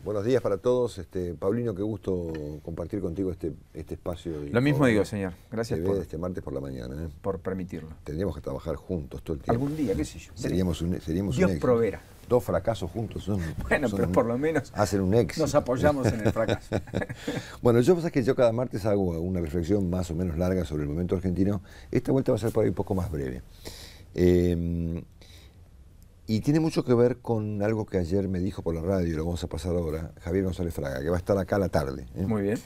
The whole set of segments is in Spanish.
Buenos días para todos. Paulino, qué gusto compartir contigo este espacio. Lo mismo digo, señor. Gracias por este martes por la mañana. Por permitirlo. Tendríamos que trabajar juntos todo el tiempo. Algún día, qué sé yo. Seríamos un Dios éxito. proveerá. Dos fracasos juntos son. Bueno, pero por lo menos hacen un éxito. Nos apoyamos en el fracaso. Bueno, sabes que yo cada martes hago una reflexión más o menos larga sobre el momento argentino. Esta vuelta va a ser por ahí un poco más breve. Y tiene mucho que ver con algo que ayer me dijo por la radio, lo vamos a pasar ahora, Javier González Fraga, que va a estar acá a la tarde. Muy bien.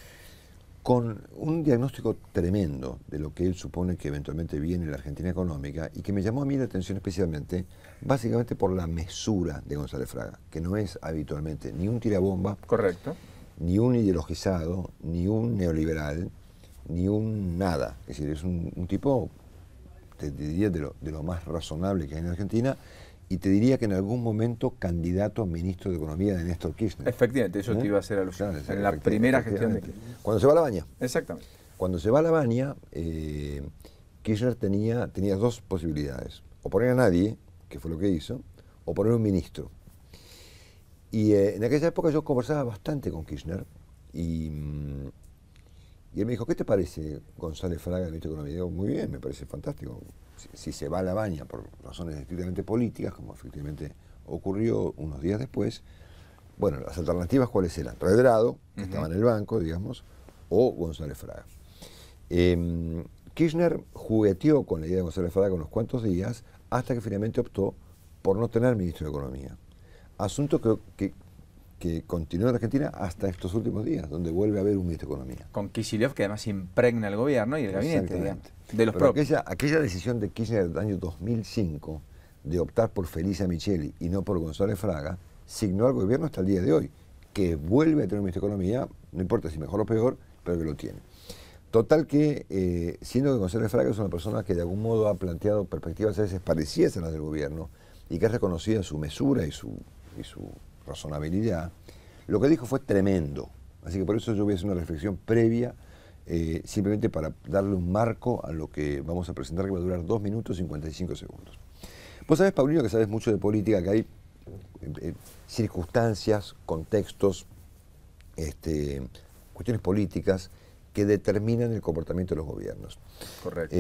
Con un diagnóstico tremendo de lo que él supone que eventualmente viene en la Argentina económica y que me llamó a mí la atención especialmente, básicamente por la mesura de González Fraga, que no es habitualmente ni un tirabomba, correcto, ni un ideologizado, ni un neoliberal, ni un nada. Es decir, es un tipo, te diría, de lo más razonable que hay en Argentina. Y te diría que en algún momento candidato a ministro de Economía de Néstor Kirchner. Efectivamente, eso te iba a hacer alusión. Claro, en la primera gestión de Kirchner. Cuando se va a La Baña. Exactamente. Cuando se va a La Baña, Kirchner tenía dos posibilidades. O poner a nadie, que fue lo que hizo, o poner un ministro. Y en aquella época yo conversaba bastante con Kirchner y él me dijo, ¿qué te parece González Fraga, ministro de Economía? Y digo, muy bien, me parece fantástico. Si se va a La Baña por razones estrictamente políticas, como efectivamente ocurrió unos días después, bueno, las alternativas ¿cuáles eran? Redrado, que estaba en el banco, digamos, o González Fraga. Kirchner jugueteó con la idea de González Fraga unos cuantos días, hasta que finalmente optó por no tener ministro de Economía. Asunto que continuó en Argentina hasta estos últimos días, donde vuelve a haber un ministro de Economía. Con Kicillof, que además impregna el gobierno y el gabinete, digamos, de los propios. Aquella decisión de Kirchner del año 2005 de optar por Felisa Micheli y no por González Fraga, signó al gobierno hasta el día de hoy, que vuelve a tener un ministro de Economía, no importa si mejor o peor, pero que lo tiene. Total que, siendo que González Fraga es una persona que de algún modo ha planteado perspectivas a veces parecidas a las del gobierno y que ha reconocido su mesura y su razonabilidad, lo que dijo fue tremendo. Así que por eso yo voy a hacer una reflexión previa, simplemente para darle un marco a lo que vamos a presentar, que va a durar 2 minutos y 55 segundos. Vos sabés, Paulino, que sabes mucho de política, que hay circunstancias, contextos, cuestiones políticas que determinan el comportamiento de los gobiernos. Correcto.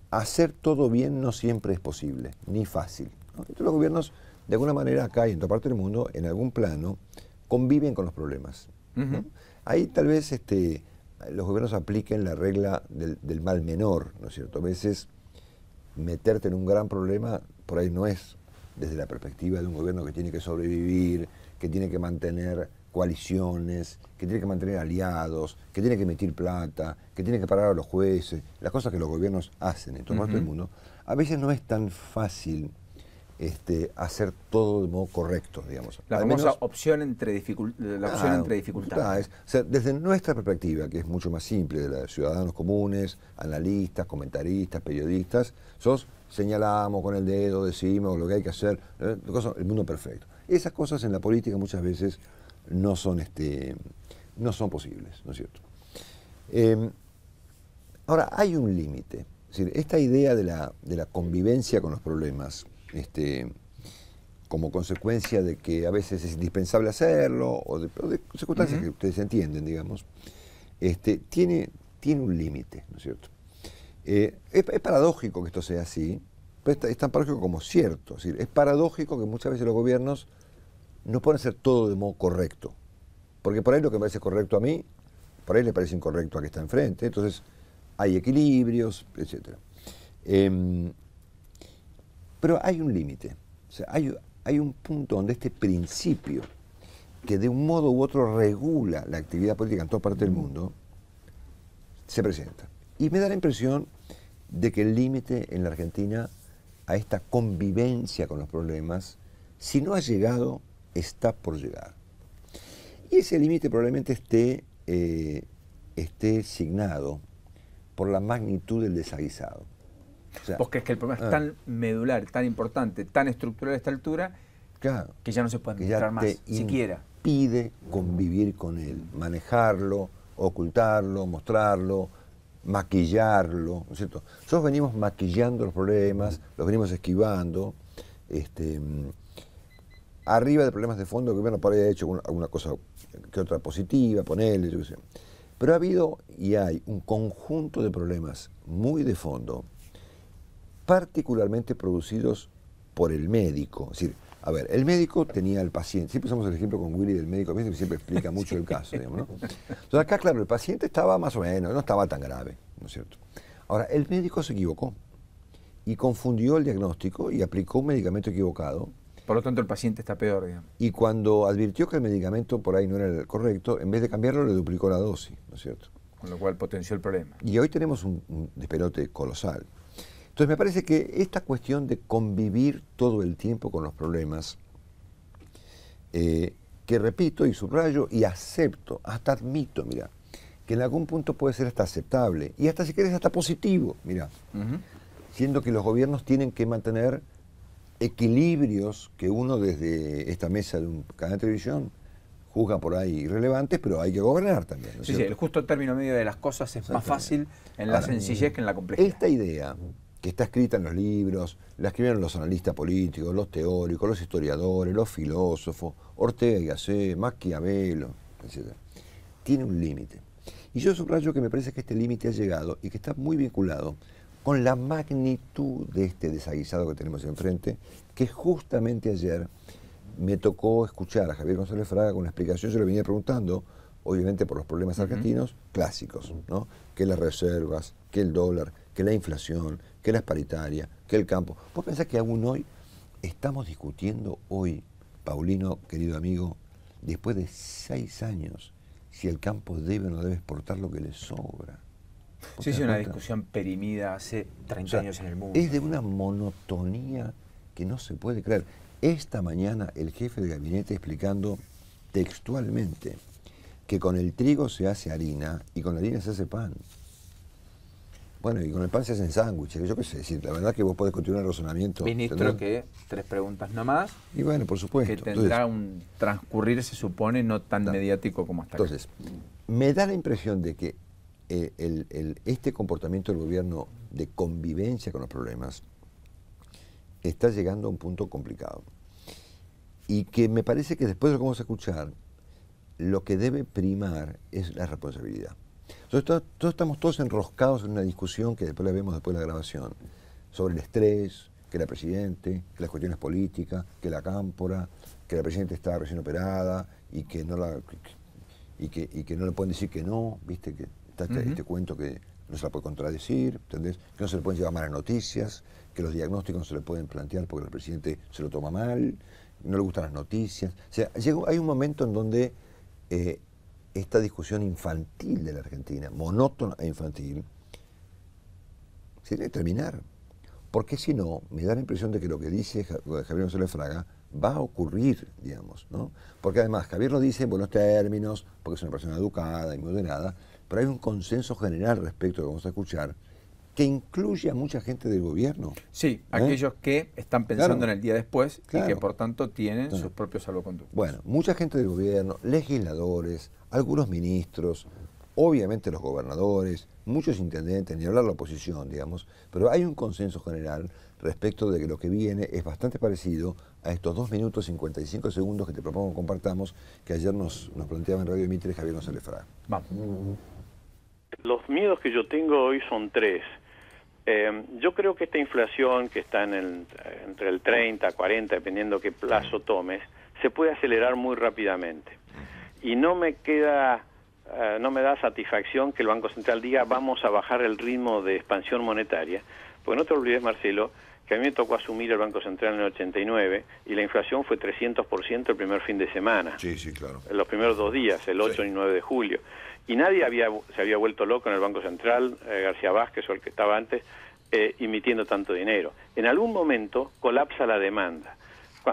Hacer todo bien no siempre es posible, ni fácil, ¿no? Entonces los gobiernos, de alguna manera, acá y en toda parte del mundo, en algún plano, conviven con los problemas, ¿no? Ahí tal vez los gobiernos apliquen la regla del mal menor, ¿no es cierto? A veces meterte en un gran problema por ahí no es desde la perspectiva de un gobierno que tiene que sobrevivir, que tiene que mantener coaliciones, que tiene que mantener aliados, que tiene que emitir plata, que tiene que parar a los jueces, las cosas que los gobiernos hacen en todo el mundo. A veces no es tan fácil hacer todo de modo correcto, digamos. La famosa opción entre dificultades. O sea, desde nuestra perspectiva, que es mucho más simple, de la de ciudadanos comunes, analistas, comentaristas, periodistas, señalamos con el dedo, decimos lo que hay que hacer, el mundo perfecto. Esas cosas en la política muchas veces no son posibles, ¿no es cierto? Ahora, hay un límite. Es decir, esta idea de la convivencia con los problemas, como consecuencia de que a veces es indispensable hacerlo, o de circunstancias que ustedes entienden, digamos, tiene un límite, ¿no es cierto? Es paradójico que esto sea así, pero es tan paradójico como cierto. Es decir, es paradójico que muchas veces los gobiernos no pueden hacer todo de modo correcto, porque por ahí lo que me parece correcto a mí, por ahí le parece incorrecto a que está enfrente, entonces hay equilibrios, etc. Pero hay un límite, o sea, hay un punto donde este principio, que de un modo u otro regula la actividad política en toda parte del mundo, se presenta. Y me da la impresión de que el límite en la Argentina a esta convivencia con los problemas, si no ha llegado, está por llegar. Y ese límite probablemente esté signado por la magnitud del desaguisado. O sea, porque es que el problema es tan medular, tan importante, tan estructural a esta altura, claro, que ya no se puede administrar más, siquiera. Impide convivir con él, manejarlo, ocultarlo, mostrarlo, maquillarlo, ¿no es cierto? Nosotros venimos maquillando los problemas, los venimos esquivando, arriba de problemas de fondo, que el gobierno por ahí ha hecho alguna cosa que otra positiva, ponerle, yo qué sé. Pero ha habido y hay un conjunto de problemas muy de fondo, particularmente producidos por el médico. Es decir, a ver, el médico tenía al paciente, siempre usamos el ejemplo con Willy del médico, que siempre explica mucho el caso, digamos, ¿no? Entonces acá, claro, el paciente estaba más o menos, no estaba tan grave, ¿no es cierto? Ahora, el médico se equivocó y confundió el diagnóstico y aplicó un medicamento equivocado. Por lo tanto, el paciente está peor, digamos. Y cuando advirtió que el medicamento por ahí no era el correcto, en vez de cambiarlo, le duplicó la dosis, ¿no es cierto? Con lo cual potenció el problema. Y hoy tenemos un despelote colosal. Entonces me parece que esta cuestión de convivir todo el tiempo con los problemas, que repito y subrayo y acepto, hasta admito, mira, que en algún punto puede ser hasta aceptable y hasta si quieres hasta positivo, mira, siendo que los gobiernos tienen que mantener equilibrios que uno desde esta mesa de un canal de televisión juzga por ahí irrelevantes, pero hay que gobernar también, ¿no es cierto? Sí, el justo término medio de las cosas es más fácil en la sencillez que en la complejidad. Esta idea que está escrita en los libros, la escribieron los analistas políticos, los teóricos, los historiadores, los filósofos, Ortega y Gasset, Maquiavelo, etc. Tiene un límite. Y yo subrayo que me parece que este límite ha llegado y que está muy vinculado con la magnitud de este desaguisado que tenemos enfrente, que justamente ayer me tocó escuchar a Javier González Fraga con una explicación, yo le venía preguntando, obviamente por los problemas argentinos clásicos, ¿no? Que las reservas, que el dólar, que la inflación, que las paritarias, que el campo. ¿Vos pensás que aún hoy estamos discutiendo hoy, Paulino, querido amigo, después de 6 años, si el campo debe o no debe exportar lo que le sobra? Sí, es una discusión perimida hace 30 años en el mundo. Es de una monotonía que no se puede creer. Esta mañana el jefe de gabinete explicando textualmente que con el trigo se hace harina y con la harina se hace pan. Bueno, y con el pan se hacen sándwiches, yo qué sé, decir, la verdad que vos podés continuar el razonamiento. Ministro, ¿entendés? Que 3 preguntas nomás. Y bueno, por supuesto. Que tendrá un transcurrir, se supone, no tan mediático como hasta acá. Entonces, me da la impresión de que este comportamiento del gobierno de convivencia con los problemas está llegando a un punto complicado. Y que me parece que después de lo que vamos a escuchar, lo que debe primar es la responsabilidad. Entonces, estamos todos enroscados en una discusión que después la vemos después de la grabación, sobre el estrés, que la Presidente, que las cuestiones políticas, que la cámpora, que la Presidente está recién operada y que no le pueden decir que no, viste, que está este cuento que no se la puede contradecir, ¿entendés? Que no se le pueden llevar malas noticias, que los diagnósticos no se le pueden plantear porque el Presidente se lo toma mal, no le gustan las noticias. O sea, hay un momento en donde esta discusión infantil de la Argentina, monótona e infantil, se debe terminar. Porque si no, me da la impresión de que lo que dice Javier González Fraga va a ocurrir, digamos, ¿no? Porque además Javier lo dice en buenos términos, porque es una persona educada y moderada, pero hay un consenso general respecto a lo que vamos a escuchar, que incluye a mucha gente del gobierno. Sí, aquellos que están pensando en el día después y que por tanto tienen sus propios salvoconductos. Bueno, mucha gente del gobierno, legisladores, algunos ministros, obviamente los gobernadores, muchos intendentes, ni hablar de la oposición, digamos, pero hay un consenso general respecto de que lo que viene es bastante parecido a estos 2 minutos 55 segundos que te propongo compartamos, que ayer nos planteaba en Radio Mitre Javier González Fraga. Vamos. Los miedos que yo tengo hoy son 3. Yo creo que esta inflación que está entre el 30, 40, dependiendo qué plazo tomes, se puede acelerar muy rápidamente. Y no me da satisfacción que el Banco Central diga vamos a bajar el ritmo de expansión monetaria, porque no te olvides, Marcelo, que a mí me tocó asumir el Banco Central en el 89 y la inflación fue 300% el primer fin de semana. Sí, sí, claro. En los primeros 2 días, el 8 y 9 de julio. Y nadie se había vuelto loco en el Banco Central, García Vázquez o el que estaba antes, emitiendo tanto dinero. En algún momento colapsa la demanda.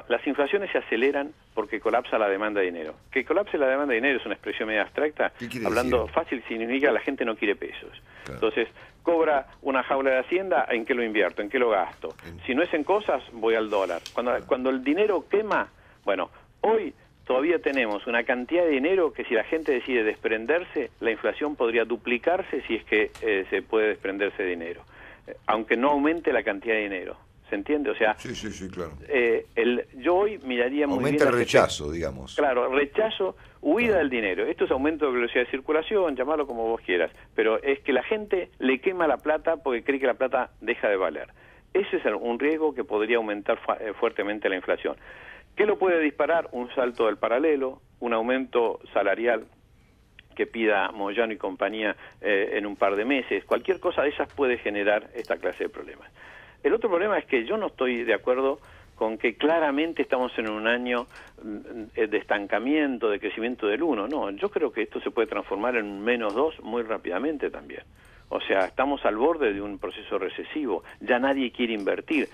Las inflaciones se aceleran porque colapsa la demanda de dinero. Que colapse la demanda de dinero es una expresión media abstracta. Hablando decir? Fácil significa la gente no quiere pesos. Claro. Entonces, cobra una jaula de Hacienda, ¿en qué lo invierto? ¿En qué lo gasto? Si no es en cosas, voy al dólar. Cuando el dinero quema, bueno, hoy todavía tenemos una cantidad de dinero que si la gente decide desprenderse, la inflación podría duplicarse si es que se puede desprenderse de dinero. Aunque no aumente la cantidad de dinero. ¿Se entiende? O sea, sí, claro. Yo hoy miraría muy bien... Aumenta el rechazo, digamos. Claro, rechazo, huida del dinero. Esto es aumento de velocidad de circulación, llamarlo como vos quieras. Pero es que la gente le quema la plata porque cree que la plata deja de valer. Ese es un riesgo que podría aumentar fuertemente la inflación. ¿Qué lo puede disparar? Un salto del paralelo, un aumento salarial que pida Moyano y compañía en un par de meses. Cualquier cosa de esas puede generar esta clase de problemas. El otro problema es que yo no estoy de acuerdo con que claramente estamos en un año de estancamiento, de crecimiento del 1. No, yo creo que esto se puede transformar en un -2 muy rápidamente también. O sea, estamos al borde de un proceso recesivo. Ya nadie quiere invertir.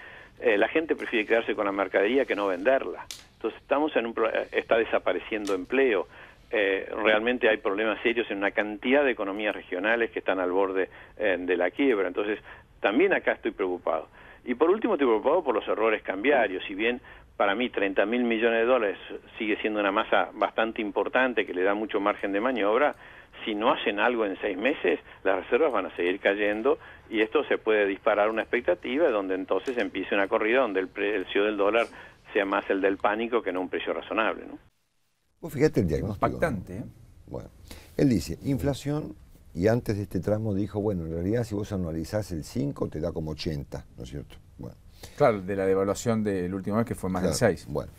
La gente prefiere quedarse con la mercadería que no venderla. Entonces estamos está desapareciendo empleo. Realmente hay problemas serios en una cantidad de economías regionales que están al borde de la quiebra. Entonces también acá estoy preocupado. Y por último estoy preocupado por los errores cambiarios. Si bien para mí 30.000 millones de dólares sigue siendo una masa bastante importante que le da mucho margen de maniobra, si no hacen algo en 6 meses, las reservas van a seguir cayendo y esto se puede disparar una expectativa donde entonces empiece una corrida donde el precio del dólar sea más el del pánico que no un precio razonable, ¿no? Vos fíjate el diagnóstico. Impactante, ¿eh? Bueno, él dice, inflación, y antes de este tramo dijo, bueno, en realidad si vos anualizás el 5 te da como 80, ¿no es cierto? Bueno. Claro, de la devaluación del último mes que fue más del 6. Bueno,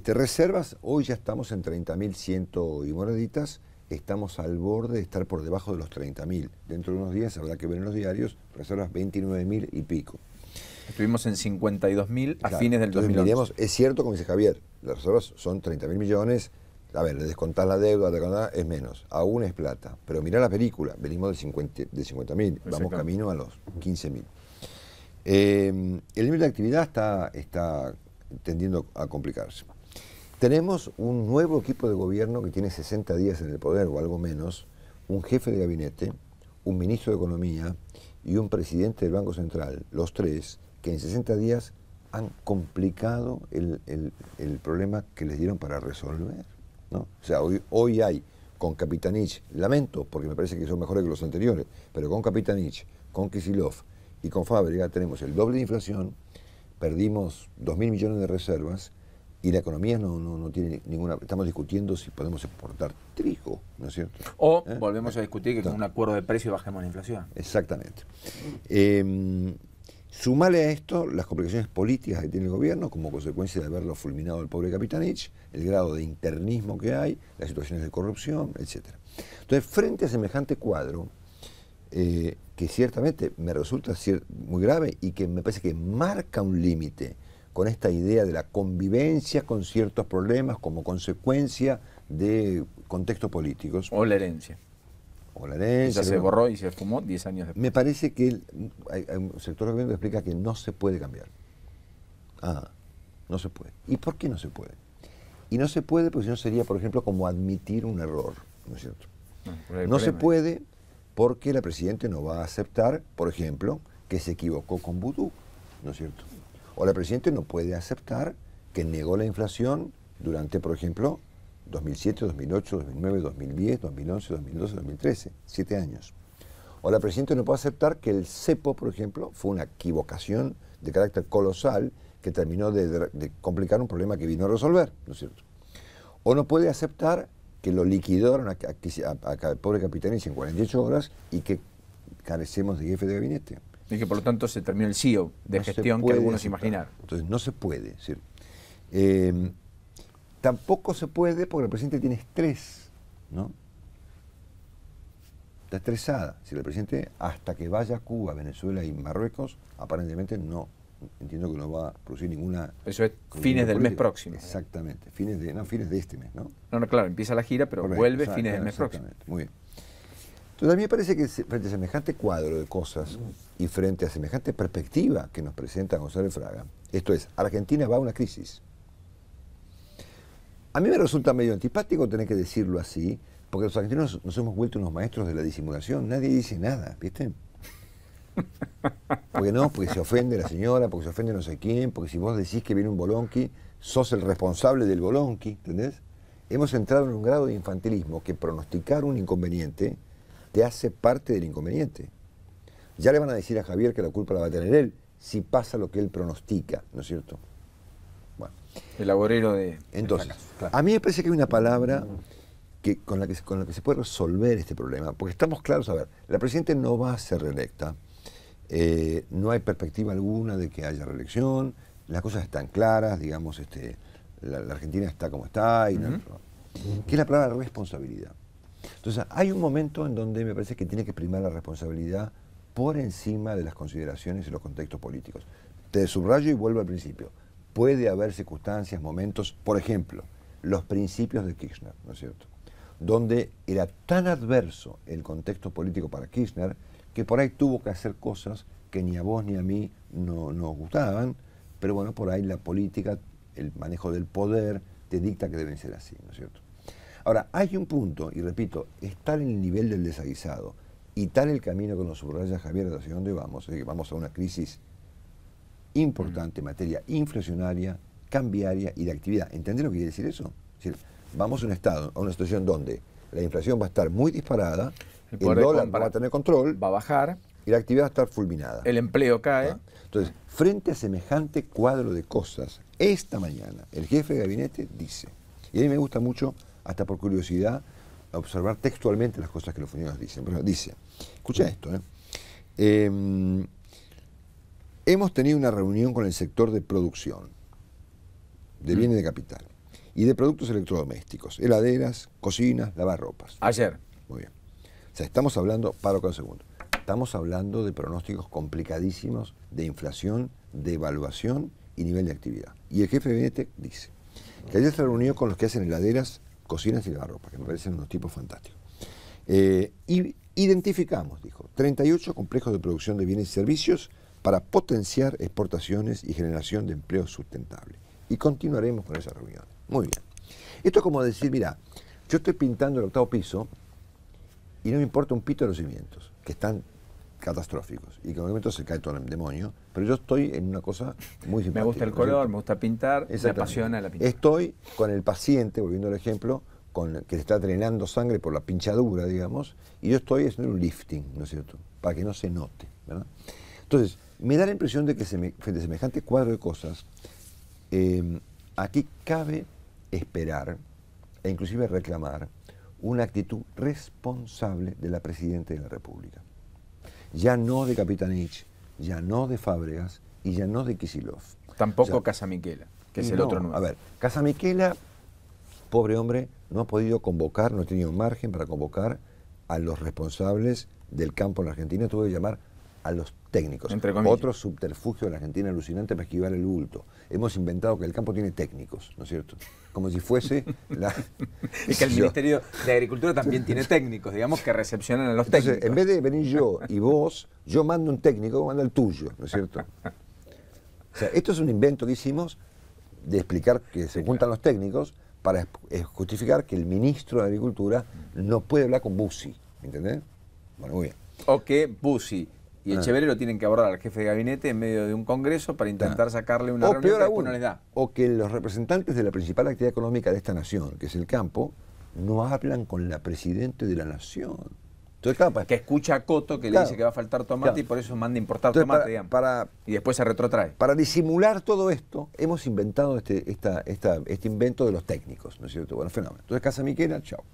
reservas, hoy ya estamos en 30.100 y moneditas, estamos al borde de estar por debajo de los 30.000. Dentro de unos días habrá que ver en los diarios, reservas 29.000 y pico. Estuvimos en 52.000 a fines del 2011. Miremos, es cierto, como dice Javier, las reservas son 30.000 millones, a ver, le descontás la deuda, es menos, aún es plata. Pero mirá la película, venimos de 50.000, vamos camino a los 15.000. El nivel de actividad está tendiendo a complicarse. Tenemos un nuevo equipo de gobierno que tiene 60 días en el poder o algo menos, un jefe de gabinete, un ministro de Economía y un presidente del Banco Central, los tres, que en 60 días han complicado el problema que les dieron para resolver, ¿no? O sea, hoy hay con Kapitanich, lamento porque me parece que son mejores que los anteriores, pero con Kapitanich, con Kicillof y con Fábrega tenemos el doble de inflación, perdimos 2.000 millones de reservas y la economía no tiene ninguna... Estamos discutiendo si podemos exportar trigo, ¿no es cierto? O volvemos a discutir que con un acuerdo de precio bajemos la inflación. Exactamente. Sumale a esto las complicaciones políticas que tiene el gobierno como consecuencia de haberlo fulminado el pobre Kapitanich, el grado de internismo que hay, las situaciones de corrupción, etc. Entonces, frente a semejante cuadro, que ciertamente me resulta muy grave y que me parece que marca un límite con esta idea de la convivencia con ciertos problemas como consecuencia de contextos políticos. O la herencia. O la herencia. Ya se borró y se fumó 10 años después. Me parece que hay un sector del gobierno que explica que no se puede cambiar. No se puede. ¿Y por qué no se puede? Y no se puede porque si no sería, por ejemplo, como admitir un error, ¿no es cierto? No se puede porque la Presidenta no va a aceptar, por ejemplo, que se equivocó con Vudú, ¿no es cierto? O la Presidenta no puede aceptar que negó la inflación durante, por ejemplo, 2007, 2008, 2009, 2010, 2011, 2012, 2013, 7 años. O la Presidenta no puede aceptar que el cepo, por ejemplo, fue una equivocación de carácter colosal que terminó de complicar un problema que vino a resolver, ¿no es cierto? O no puede aceptar que lo liquidaron a pobre Kapitanich en 48 horas y que carecemos de jefe de gabinete. Y que por lo tanto se terminó el CEO de gestión que algunos imaginaron. Entonces no se puede. ¿Sí? Tampoco se puede porque la Presidenta tiene estrés, ¿no? Está estresada. Si la Presidenta hasta que vaya a Cuba, Venezuela y Marruecos, aparentemente no, entiendo que no va a producir ninguna... Eso es fines del mes próximo. Exactamente, fines de este mes, ¿no? No, claro, empieza la gira, pero vuelve fines del mes próximo. Muy bien. Entonces a mí me parece que frente a semejante cuadro de cosas y frente a semejante perspectiva que nos presenta Gonzalo Fraga, esto es, Argentina va a una crisis. A mí me resulta medio antipático tener que decirlo así, porque los argentinos nos hemos vuelto unos maestros de la disimulación, nadie dice nada, ¿viste? Porque se ofende la señora, porque se ofende no sé quién, porque si vos decís que viene un bolonqui, sos el responsable del bolonqui, ¿entendés? Hemos entrado en un grado de infantilismo que pronosticar un inconveniente te hace parte del inconveniente. Ya le van a decir a Javier que la culpa la va a tener él, si pasa lo que él pronostica, ¿no es cierto? Bueno. El agorero de... Entonces, claro. A mí me parece que hay una palabra con la que se puede resolver este problema, porque estamos claros, a ver, la presidenta no va a ser reelecta, no hay perspectiva alguna de que haya reelección, las cosas están claras, digamos, la Argentina está como está, y que es la palabra responsabilidad. Entonces, hay un momento en donde me parece que tiene que primar la responsabilidad por encima de las consideraciones y los contextos políticos. Te subrayo y vuelvo al principio. Puede haber circunstancias, momentos, por ejemplo, los principios de Kirchner, ¿no es cierto?, donde era tan adverso el contexto político para Kirchner que por ahí tuvo que hacer cosas que ni a vos ni a mí nos gustaban, pero bueno, por ahí la política, el manejo del poder, te dicta que deben ser así, ¿no es cierto? Ahora, hay un punto, y repito, es tal el nivel del desaguisado y tal el camino que nos subraya Javier hacia dónde vamos, es que vamos a una crisis importante en materia inflacionaria, cambiaria y de actividad. ¿Entendés lo que quiere decir eso? Es decir, vamos a un estado, a una situación donde la inflación va a estar muy disparada, el dólar no va a tener control, va a bajar, y la actividad va a estar fulminada. El empleo cae. Entonces, frente a semejante cuadro de cosas, esta mañana el jefe de gabinete dice, y a mí me gusta mucho, hasta por curiosidad, observar textualmente las cosas que los funcionarios dicen. Pero dice, escucha esto, hemos tenido una reunión con el sector de producción, de bienes de capital, y de productos electrodomésticos, heladeras, cocinas, lavarropas. Ayer. Muy bien. O sea, estamos hablando, paro con un segundo, estamos hablando de pronósticos complicadísimos de inflación, de evaluación y nivel de actividad. Y el jefe de gabinete dice que ayer se reunió con los que hacen heladeras, cocinas y lavarropas, que me parecen unos tipos fantásticos. Y identificamos, dijo, 38 complejos de producción de bienes y servicios para potenciar exportaciones y generación de empleo sustentable. Y continuaremos con esas reuniones. Muy bien. Esto es como decir, mira, yo estoy pintando el 8º piso y no me importa un pito de los cimientos, que están catastróficos, y que en un momento se cae todo el demonio, pero yo estoy en una cosa muy simpática. Me gusta el color, me gusta pintar, me apasiona la pintura. Estoy con el paciente, volviendo al ejemplo, que está drenando sangre por la pinchadura, digamos, y yo estoy haciendo un lifting, ¿no es cierto?, para que no se note, ¿verdad? Entonces, me da la impresión de que frente a semejante cuadro de cosas, aquí cabe esperar, e inclusive reclamar, una actitud responsable de la Presidenta de la República. Ya no de Capitanich, ya no de Fábregas y ya no de Kicillof. Tampoco Casamiquela, que es el otro nuevo. A ver, Casamiquela, pobre hombre, no ha podido convocar, no ha tenido margen para convocar a los responsables del campo en la Argentina, tuvo que llamar a los técnicos. Otro subterfugio de la Argentina alucinante para esquivar el bulto. Hemos inventado que el campo tiene técnicos, ¿no es cierto? Como si fuese la... Y que el Ministerio de Agricultura también tiene técnicos, digamos, que recepcionan a los técnicos. Entonces, en vez de venir yo y vos, yo mando un técnico, vos manda el tuyo, ¿no es cierto? O sea, esto es un invento que hicimos de explicar que se juntan los técnicos para justificar que el ministro de Agricultura no puede hablar con Bussi, ¿entendés? Bueno, muy bien. O que Bussi y Echeverri lo tienen que abordar al jefe de gabinete en medio de un congreso para intentar sacarle una reunión que después no les da. O que los representantes de la principal actividad económica de esta nación, que es el campo, no hablan con la Presidenta de la Nación. Entonces, claro, que escucha a Coto que le dice que va a faltar tomate y por eso manda a importar tomate, digamos. Y después se retrotrae. Para disimular todo esto, hemos inventado este invento de los técnicos, ¿no es cierto? Bueno, fenómeno. Entonces, Casamiquela, chao.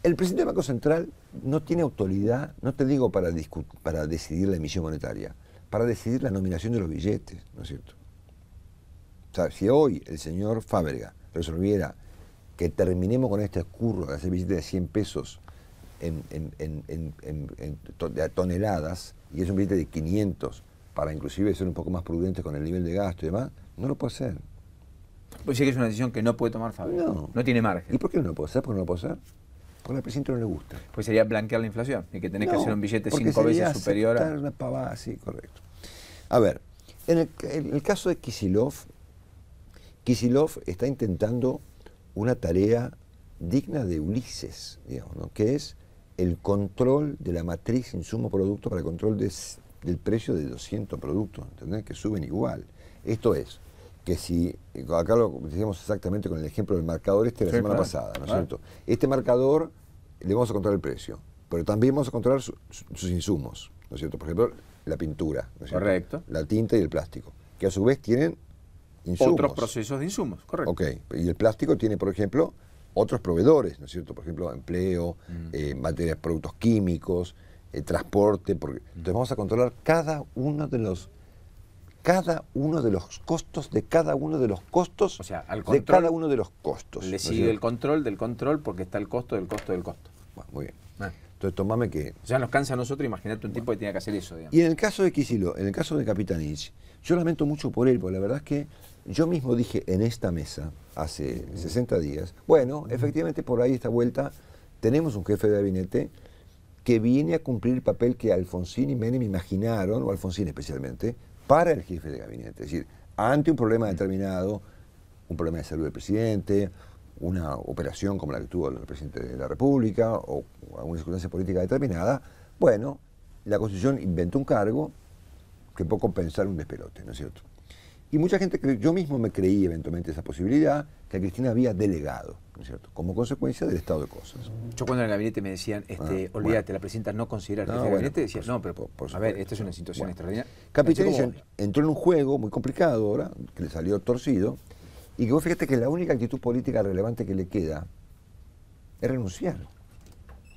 El presidente del Banco Central no tiene autoridad, no te digo para decidir la emisión monetaria, para decidir la nominación de los billetes, ¿no es cierto? O sea, si hoy el señor Fábrega resolviera que terminemos con este escurro de hacer billetes de 100 pesos de toneladas, y es un billete de 500, para inclusive ser un poco más prudentes con el nivel de gasto y demás, no lo puede hacer. Pues sí que es una decisión que no puede tomar Fábrega. No tiene margen. ¿Y por qué no lo puede hacer? ¿Por qué no lo puede hacer? Porque al presidente no le gusta. Pues sería blanquear la inflación y que tenés que hacer un billete 5 veces superior a... una pavada, sí, correcto. A ver, en el caso de Kicillof está intentando una tarea digna de Ulises, digamos, ¿no?, que es el control de la matriz insumo-producto para el control del precio de 200 productos, ¿entendés?, que suben igual. Esto es, que si, acá lo decíamos exactamente con el ejemplo del marcador la semana pasada, ¿no es cierto? Este marcador le vamos a controlar el precio, pero también vamos a controlar sus insumos, ¿no es cierto? Por ejemplo, la pintura, ¿no es cierto? Correcto. La tinta y el plástico, que a su vez tienen insumos. Otros procesos de insumos, correcto. Ok, y el plástico tiene, por ejemplo, otros proveedores, ¿no es cierto? Por ejemplo, empleo, materias, productos químicos, transporte. Entonces vamos a controlar cada uno de los costos de cada uno de los costos, o sea, al control, de cada uno de los costos. Le sigue el control del control porque está el costo del costo del costo. Bueno, muy bien. Entonces tomame que... Ya nos cansa a nosotros, imagínate un tipo que tiene que hacer eso, digamos. Y en el caso de Kicillof, en el caso de Capitanich, yo lamento mucho por él, porque la verdad es que yo mismo dije en esta mesa, hace 60 días, bueno, efectivamente por ahí esta vuelta tenemos un jefe de gabinete que viene a cumplir el papel que Alfonsín y Menem imaginaron, o Alfonsín especialmente, para el jefe de gabinete. Es decir, ante un problema determinado, un problema de salud del presidente, una operación como la que tuvo el presidente de la República o alguna circunstancia política determinada, bueno, la Constitución inventó un cargo que puede compensar un despelote, ¿no es cierto? Y mucha gente, yo mismo me creí eventualmente esa posibilidad, que a Cristina había delegado, ¿no es cierto?, como consecuencia del estado de cosas. Yo cuando en el gabinete me decían, olvídate, bueno, la presidenta no considera el jefe de gabinete, decía, no, pero a ver, esta es una situación extraordinaria. Capitanich entró en un juego muy complicado ahora, que le salió torcido, y que vos fíjate que la única actitud política relevante que le queda es renunciar.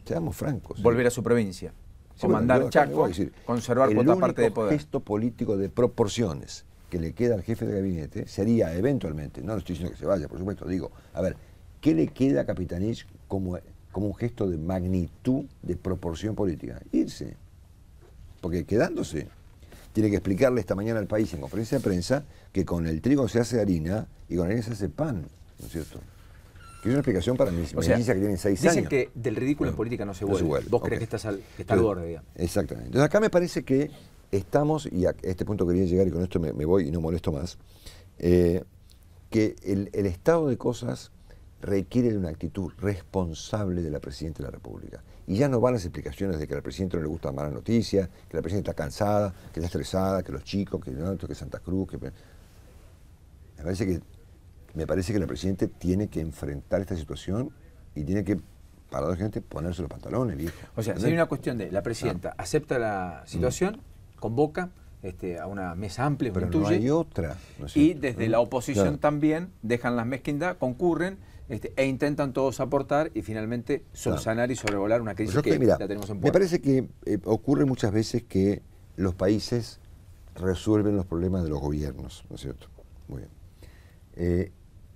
Seamos francos. Volver a su provincia. Comandar Chaco, conservar cuota parte de poder. El gesto político de proporciones que le queda al jefe de gabinete sería eventualmente, no estoy diciendo que se vaya, por supuesto, digo, a ver, ¿qué le queda a Capitanich como un gesto de magnitud, de proporción política? Irse. Porque quedándose, tiene que explicarle esta mañana al país en conferencia de prensa que con el trigo se hace harina y con la harina se hace pan, ¿no es cierto? Que es una explicación para mis mellizas que tienen 6 años. Dicen que del ridículo en política no se vuelve. Vos creés que está al borde, digamos. Exactamente. Entonces acá me parece que estamos, y a este punto quería llegar y con esto me voy y no molesto más, que el estado de cosas requiere de una actitud responsable de la Presidenta de la República. Y ya no van las explicaciones de que al presidente no le gusta mala noticia, que la Presidenta está cansada, que está estresada, que los chicos, que Santa Cruz, que... Me parece que la Presidenta tiene que enfrentar esta situación y tiene que, paradójicamente, ponerse los pantalones, viejo. O sea, si hay una cuestión de la Presidenta acepta la situación, convoca a una mesa amplia, pero no hay otra. ¿No es cierto? Y desde la oposición también dejan las mezquindad, concurren e intentan todos aportar y finalmente subsanar y sobrevolar una crisis que la tenemos en puerta. Me parece que ocurre muchas veces que los países resuelven los problemas de los gobiernos, ¿no es cierto? Muy bien.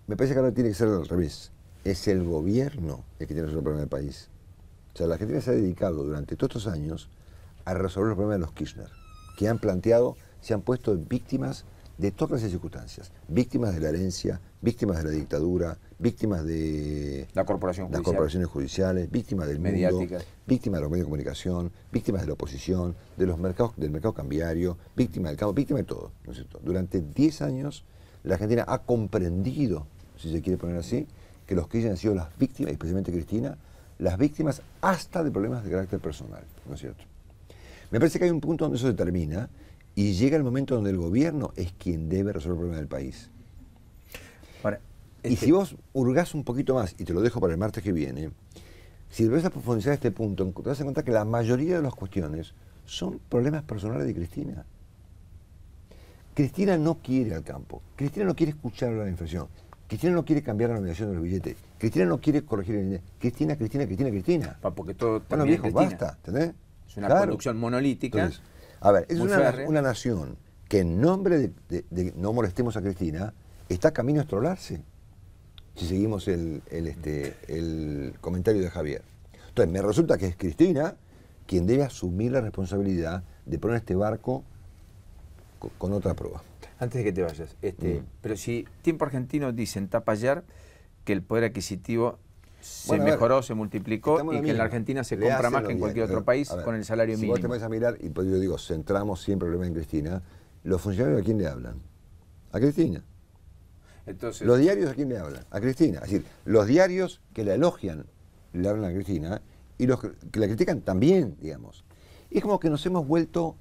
Me parece que ahora tiene que ser al revés. Es el gobierno el que tiene que resolver el problema del país. O sea, la Argentina se ha dedicado durante todos estos años a resolver los problemas de los Kirchner, que han planteado, se han puesto víctimas de todas las circunstancias. Víctimas de la herencia, víctimas de la dictadura, víctimas de las corporaciones judiciales, víctimas del mundo, víctimas de los medios de comunicación, víctimas de la oposición, de los mercados, del mercado cambiario, víctimas del campo, víctimas de todo, ¿no es cierto? Durante 10 años la Argentina ha comprendido, si se quiere poner así, que los Kirchner han sido las víctimas, especialmente Cristina, las víctimas hasta de problemas de carácter personal, ¿no es cierto? Me parece que hay un punto donde eso se termina y llega el momento donde el gobierno es quien debe resolver el problema del país. Ahora, y si vos hurgás un poquito más, y te lo dejo para el martes que viene, si debes a profundizar este punto, te vas a encontrar que la mayoría de las cuestiones son problemas personales de Cristina. Cristina no quiere al campo, Cristina no quiere escuchar la inflación, Cristina no quiere cambiar la nominación de los billetes, Cristina no quiere corregir el dinero, Cristina. Porque todo bueno, viejo, basta, ¿entendés? Es una conducción monolítica. Entonces, a ver, es una nación que en nombre de no molestemos a Cristina, está camino a estrolarse, si seguimos el comentario de Javier. Entonces, me resulta que es Cristina quien debe asumir la responsabilidad de poner este barco con otra prueba. Antes de que te vayas, pero si Tiempo Argentino dice en tapa ayer que el poder adquisitivo se mejoró, se multiplicó y que en la Argentina se compra más que en cualquier otro país con el salario mínimo. Si vos te vas a mirar, y pues yo digo, centramos siempre el problema en Cristina, los funcionarios ¿a quién le hablan? A Cristina. Entonces, los diarios ¿a quién le hablan? A Cristina. Es decir, los diarios que la elogian le hablan a Cristina y los que la critican también, digamos. Y es como que nos hemos vuelto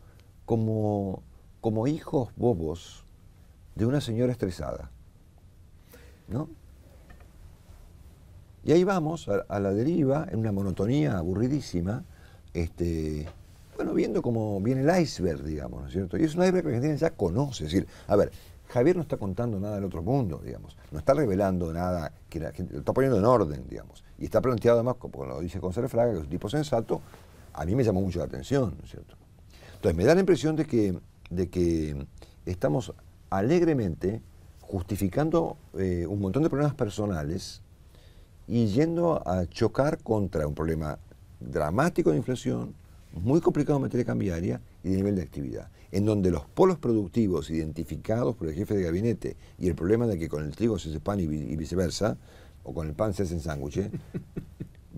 como hijos bobos de una señora estresada, ¿no? Y ahí vamos a la deriva, en una monotonía aburridísima, bueno, viendo cómo viene el iceberg, digamos, ¿no es cierto? Y es un iceberg que la Argentina ya conoce. Es decir, a ver, Javier no está contando nada del otro mundo, digamos. No está revelando nada, que la gente lo está poniendo en orden, digamos. Y está planteado además, como lo dice González Fraga, que es un tipo sensato. A mí me llamó mucho la atención, ¿no es cierto? Entonces me da la impresión de que estamos alegremente justificando un montón de problemas personales y yendo a chocar contra un problema dramático de inflación, muy complicado en materia cambiaria y de nivel de actividad, en donde los polos productivos identificados por el jefe de gabinete y el problema de que con el trigo se hace pan y viceversa, o con el pan se hacen sándwiches,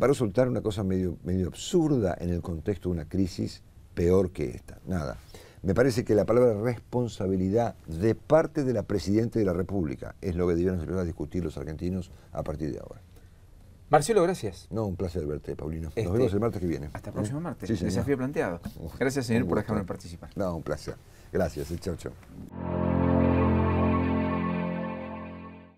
va a resultar una cosa medio absurda en el contexto de una crisis peor que esta. Nada. Me parece que la palabra responsabilidad de parte de la Presidenta de la República es lo que debieron empezar a discutir los argentinos a partir de ahora. Marcelo, gracias. No, un placer verte, Paulino. Nos vemos el martes que viene. Hasta el próximo martes. Sí, desafío planteado. Gracias, señor, por dejarme participar. No, un placer. Gracias. Chau, chau.